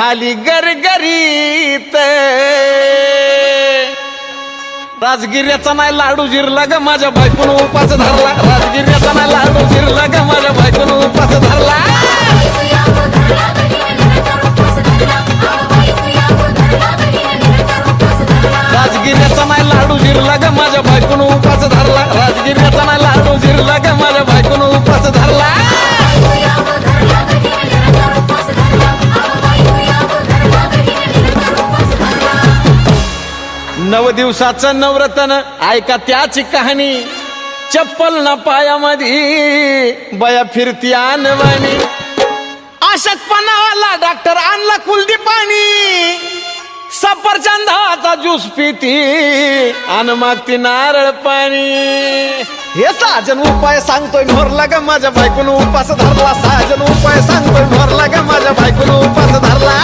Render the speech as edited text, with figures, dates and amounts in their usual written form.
आली गरगरीत राजगिर्याचा नाही लाडू जिरला ग माझ्या बायकोनं उपास धरला राजगिर्याचा नाही लाडू जिरला ग माझ्या बायकोनं उपास धरला राजगिर्याचा नाही लाडू जिरला ग माझ्या बायकोनं उपास धरला राजगिर्याचा नाही लाडू जिरला ग माझ्या बायकोनं उपास धरला नव दिवसाचं नवरतन ऐका त्याची कहाणी चप्पल ना पायामध्ये बया फिरती आणवानी अशक्तपणावाला डॉक्टर आणला कुलदीपानी सफरचंदाचा ज्यूस पिती आणि मागती नारळ पाणी हे साजन उपाय सांगतोय मोरला ग माझ्या बायकोनं उपास धरला साजन उपाय सांगतोय मोरला ग माझ्या बायकोनं उपास धरला